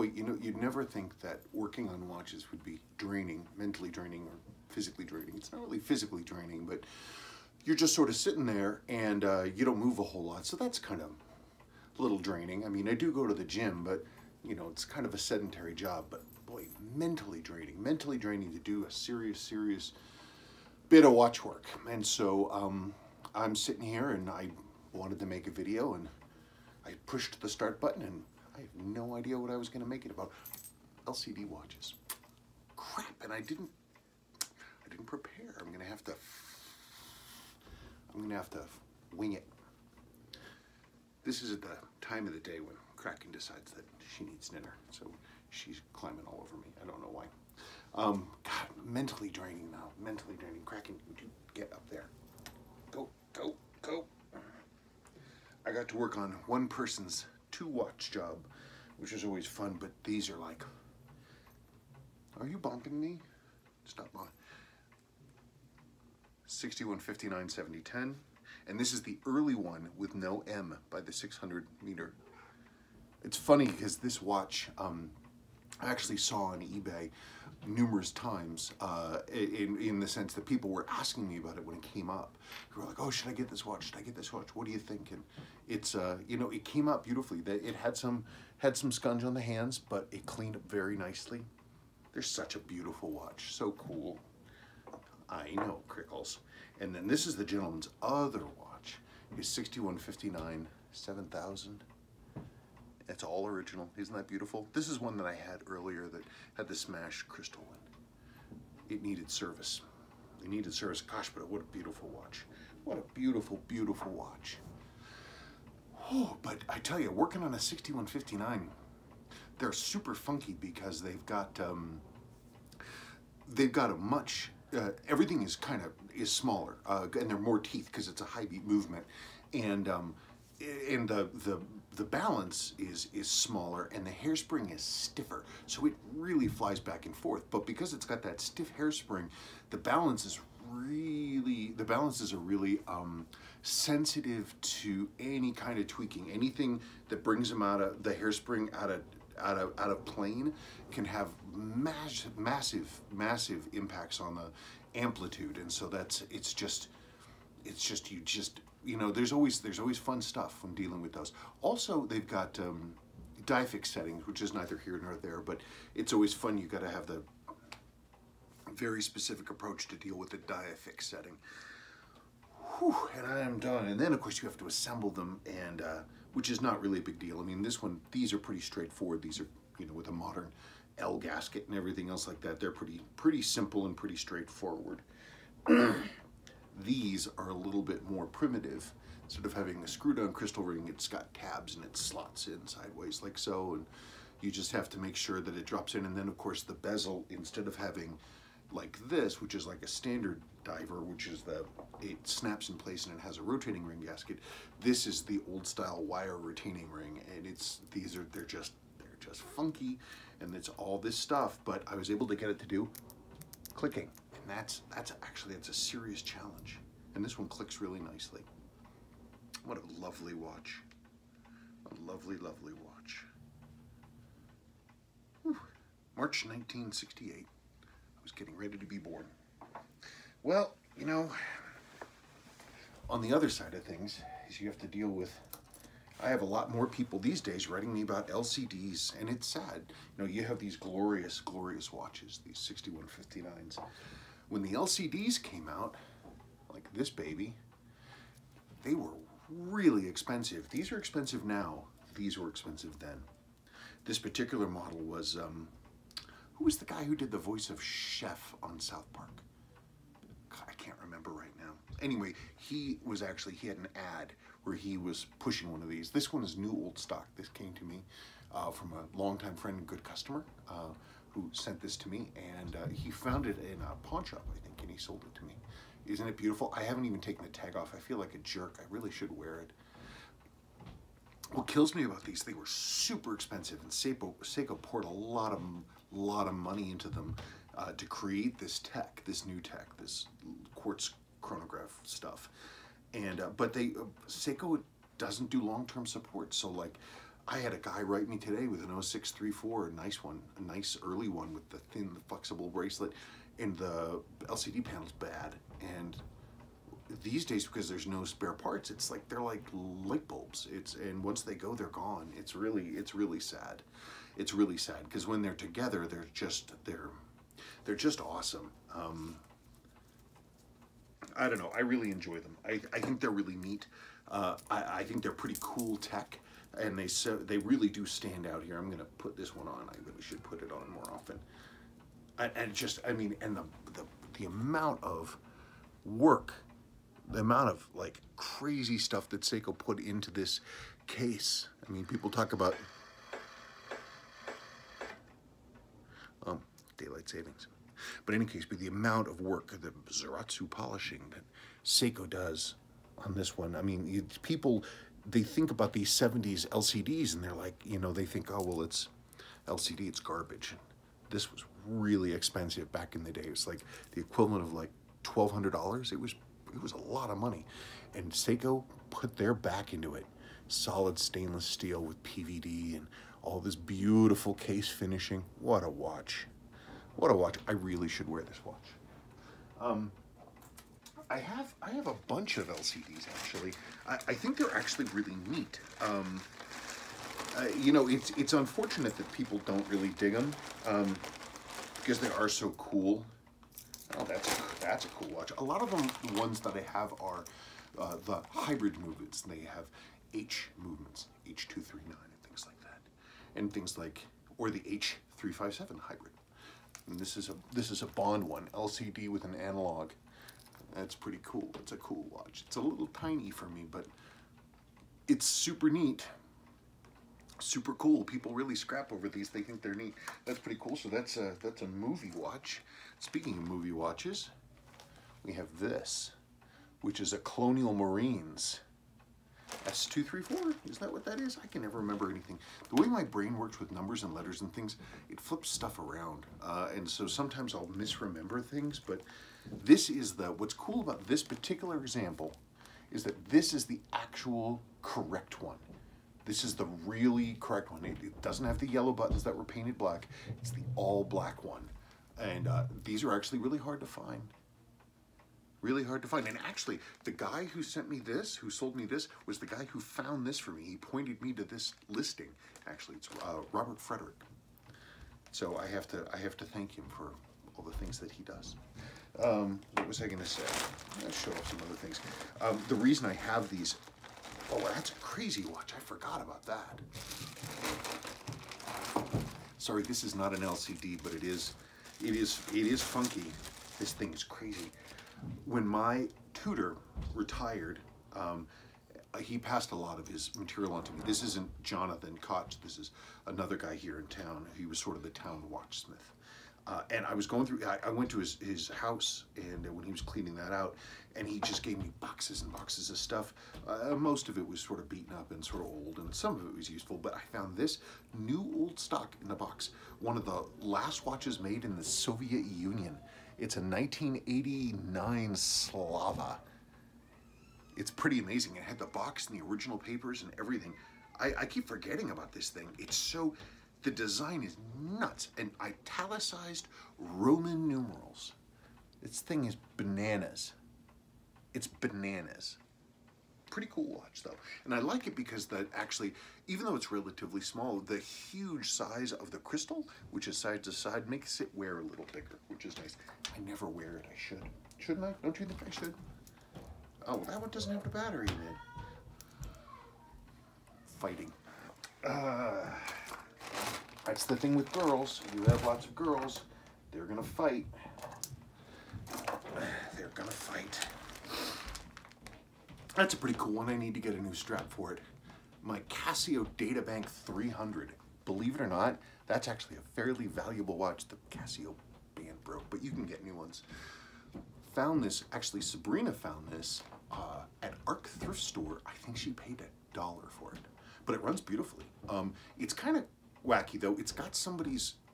boy, you know, you'd never think that working on watches would be draining, mentally draining or physically draining. It's not really physically draining, but you're just sort of sitting there and you don't move a whole lot. So that's kind of a little draining. I mean, I do go to the gym, but you know, it's kind of a sedentary job, but boy, mentally draining to do a serious bit of watch work. And so I'm sitting here and I wanted to make a video and I pushed the start button and I have no idea what I was going to make it about. LCD watches. Crap, and I didn't prepare. I'm going to have to wing it. This is at the time of the day when Kraken decides that she needs dinner, so she's climbing all over me. I don't know why. God, mentally draining now. Mentally draining. Kraken, would you get up there? Go. I got to work on one person's 2-watch job, which is always fun, but these are like, are you bumping me? Stop bumping. 6159 7010, and this is the early one with no M by the 600 meter. It's funny because this watch I actually saw on eBay numerous times in the sense that people were asking me about it when it came up. They were like, oh, should I get this watch? Should I get this watch? What do you think? And it's, you know, it came out beautifully. It had some scunge on the hands, but it cleaned up very nicely. They're such a beautiful watch. So cool. I know, Crickles. And then this is the gentleman's other watch. His 6159 7000. It's all original. Isn't that beautiful? This is one that I had earlier that had the smashed crystal in. It needed service. It needed service. Gosh, but what a beautiful watch. What a beautiful, beautiful watch. Oh, but I tell you, working on a 6159, they're super funky because they've got a much, everything is smaller, and they're more teeth because it's a high beat movement, and the balance is smaller and the hairspring is stiffer, so it really flies back and forth. But because it's got that stiff hairspring, the balances are really sensitive to any kind of tweaking. Anything that brings them out of the hairspring out of plane can have massive impacts on the amplitude. And so you know, there's always fun stuff when dealing with those. Also, they've got die fix settings, which is neither here nor there, but it's always fun. You got to have the very specific approach to deal with the die fix setting. Whew, and I am done. And then of course you have to assemble them, and which is not really a big deal. I mean, these are pretty straightforward. These are, you know, with a modern L gasket and everything else like that. They're pretty simple and pretty straightforward. These are a little bit more primitive. Instead of having a screw down crystal ring, it's got tabs and it slots in sideways like so, and you just have to make sure that it drops in. And then of course the bezel, instead of having like this, which is like a standard diver, which is it snaps in place and it has a rotating ring gasket, this is the old style wire retaining ring, and they're just funky, and it's all this stuff, but I was able to get it to do clicking. And that's a serious challenge. And this one clicks really nicely. What a lovely watch. A lovely, lovely watch. Whew. March 1968. I was getting ready to be born. Well, you know, on the other side of things is you have to deal with, I have a lot more people these days writing me about LCDs, and it's sad. You know, you have these glorious, glorious watches, these 6159s. When the LCDs came out, like this baby, they were really expensive. These are expensive now. These were expensive then. This particular model was, who was the guy who did the voice of Chef on South Park? I can't remember right now. Anyway, he had an ad where he was pushing one of these. This one is new old stock. This came to me from a longtime friend and good customer who sent this to me, and he found it in a pawn shop, I think, and he sold it to me. Isn't it beautiful? I haven't even taken the tag off. I feel like a jerk. I really should wear it. What kills me about these, they were super expensive, and Seiko poured a lot of money into them to create this tech, this new tech, this quartz chronograph stuff. And but Seiko doesn't do long-term support, so like I had a guy write me today with an 0634, a nice one, a nice early one with the thin, flexible bracelet, and the LCD panel's bad. And these days, because there's no spare parts, it's like they're like light bulbs. And once they go, they're gone. It's really sad. It's really sad because when they're together, they're just awesome. I don't know. I really enjoy them. I think they're really neat. I think they're pretty cool tech, and they really do stand out here. I'm gonna put this one on. I really should put it on more often. And the amount of work, the amount of like crazy stuff that Seiko put into this case. I mean, people talk about daylight savings, but in any case, the amount of work, the Zaratsu polishing that Seiko does on this one. I mean, people, they think about these 70s LCDs and they're like, you know, they think, oh, well, it's LCD, it's garbage. This was really expensive back in the day. It was like the equivalent of like $1,200. It was a lot of money. And Seiko put their back into it. Solid stainless steel with PVD and all this beautiful case finishing. What a watch. What a watch. I really should wear this watch. I have a bunch of LCDs actually. I think they're actually really neat. You know, it's unfortunate that people don't really dig them because they are so cool. Oh, that's a cool watch. A lot of them, the ones that I have are the hybrid movements. They have H movements, H239 and things like that, and things like, or the H357 hybrid. And this is a Bond one, LCD with an analog. That's pretty cool. It's a cool watch. It's a little tiny for me, but it's super neat. Super cool. People really scrap over these. They think they're neat. That's pretty cool. So that's a movie watch. Speaking of movie watches, we have this, which is a Colonial Marines S234. Is that what that is? I can never remember anything. The way my brain works with numbers and letters and things, it flips stuff around. And so sometimes I'll misremember things, but this is what's cool about this particular example is that this is the actual correct one. This is the really correct one. It doesn't have the yellow buttons that were painted black. It's the all black one. And these are actually really hard to find. Really hard to find. And actually, the guy who sent me this, who sold me this, was the guy who found this for me. He pointed me to this listing. Actually, it's Robert Frederick. So I have to thank him for all the things that he does. What was I going to say? I'm going to show off some other things. The reason I have these, oh, that's a crazy watch. I forgot about that. Sorry, this is not an LCD, but it is funky. This thing is crazy. When my tutor retired, he passed a lot of his material on to me. This isn't Jonathan Koch. This is another guy here in town. He was sort of the town watchsmith. And I was going through, I went to his house, and when he was cleaning that out, and he just gave me boxes and boxes of stuff. Most of it was sort of beaten up and sort of old, and some of it was useful, but I found this new old stock in the box. One of the last watches made in the Soviet Union. It's a 1989 Slava. It's pretty amazing. It had the box and the original papers and everything. I keep forgetting about this thing. It's so, the design is nuts. And italicized Roman numerals. This thing is bananas. It's bananas. Pretty cool watch though. And I like it because that actually, even though it's relatively small, the huge size of the crystal, which is side to side, makes it wear a little bigger, which is nice. I never wear it. I should. Shouldn't I? Don't you think I should? Oh, that one doesn't have the battery in it. Fighting. That's the thing with girls. You have lots of girls. They're gonna fight. They're gonna fight. That's a pretty cool one. I need to get a new strap for it. My Casio Databank 300. Believe it or not, that's actually a fairly valuable watch. The Casio band broke, but you can get new ones. Found this, actually Sabrina found this at Arc Thrift Store. I think she paid $1 for it, but it runs beautifully. It's kind of wacky though. It's got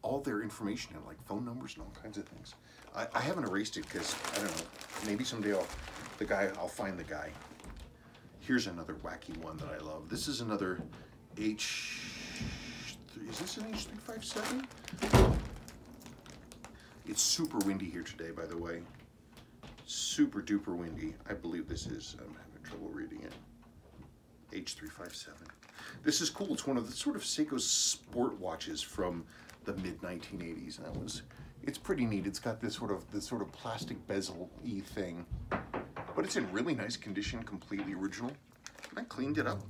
all their information in, like phone numbers and all kinds of things. I haven't erased it because, I don't know, maybe someday I'll find the guy. Here's another wacky one that I love. This is another H Is this an H357? It's super windy here today, by the way. Super duper windy. I believe this is. I'm having trouble reading it. H357. This is cool. It's one of the sort of Seiko sport watches from the mid 1980s. It's pretty neat. It's got this sort of plastic bezel-y thing, but it's in really nice condition, completely original. I cleaned it up.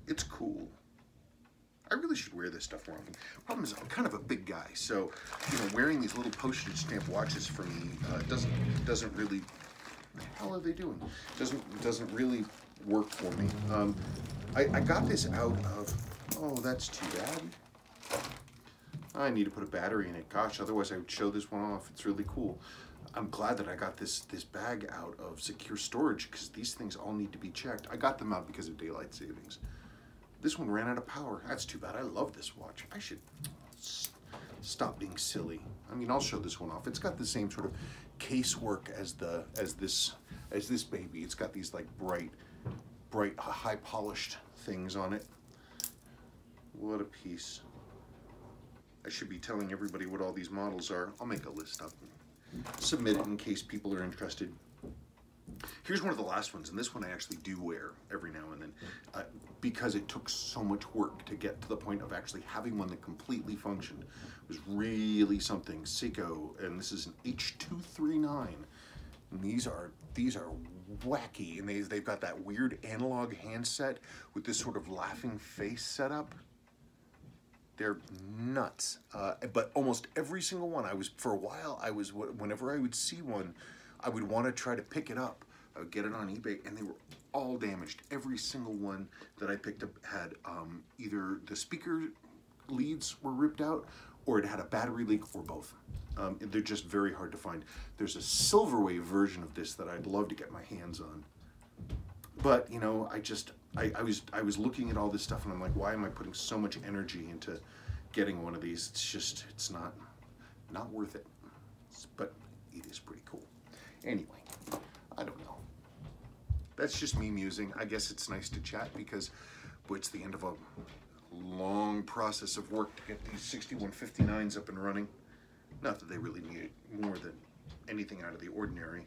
It's cool. I really should wear this stuff more often. Problem is, I'm kind of a big guy, so wearing these little postage stamp watches for me doesn't really. What the hell are they doing? Doesn't really work for me. I got this out of. Oh, that's too bad. I need to put a battery in it. Gosh, otherwise I would show this one off. It's really cool. I'm glad that I got this bag out of secure storage because these things all need to be checked. I got them out because of daylight savings. This one ran out of power. That's too bad. I love this watch. I should stop being silly. I mean, I'll show this one off. It's got the same sort of casework as this baby. It's got these like bright, high polished things on it. What a piece. I should be telling everybody what all these models are. I'll make a list up and submit it in case people are interested. Here's one of the last ones, and this one I actually do wear every now and then because it took so much work to get to the point of actually having one that completely functioned. It was really something. Seiko, and this is an H239. And these are wacky, and they've got that weird analog handset with this sort of laughing face setup. They're nuts, but almost every single one, for a while, whenever I would see one, I would want to try to pick it up. I would get it on eBay, and they were all damaged. Every single one that I picked up had either the speaker leads were ripped out, or it had a battery leak, or both. They're just very hard to find. There's a Silverwave version of this that I'd love to get my hands on. But I was looking at all this stuff and I'm like, why am I putting so much energy into getting one of these? It's not worth it. But it is pretty cool. Anyway, I don't know. That's just me musing. I guess it's nice to chat because it's the end of a long process of work to get these 6159s up and running. Not that they really need it more than anything out of the ordinary.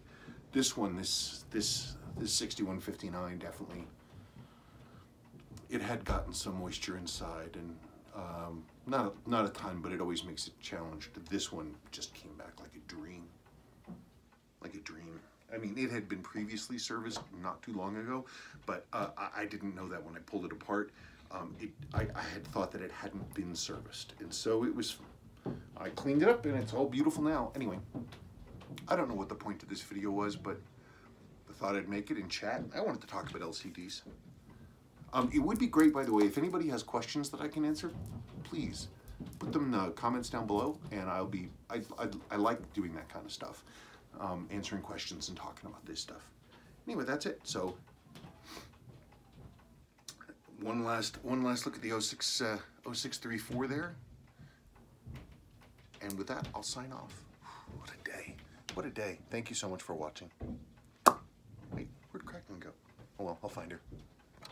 This one, this 6159 definitely, it had gotten some moisture inside, and not a ton, but it always makes it challenged. This one just came back like a dream. Like a dream. I mean, it had been previously serviced not too long ago, but I didn't know that when I pulled it apart. I had thought that it hadn't been serviced, and so I cleaned it up and it's all beautiful now. Anyway, I don't know what the point of this video was, but I thought I'd make it and chat. I wanted to talk about LCDs. It would be great, by the way, if anybody has questions that I can answer, please put them in the comments down below, and I like doing that kind of stuff, answering questions and talking about this stuff. Anyway, that's it. So one last look at the 0634 there, and with that, I'll sign off. What a day. What a day. Thank you so much for watching. Wait, where'd Kraken go? Oh well, I'll find her.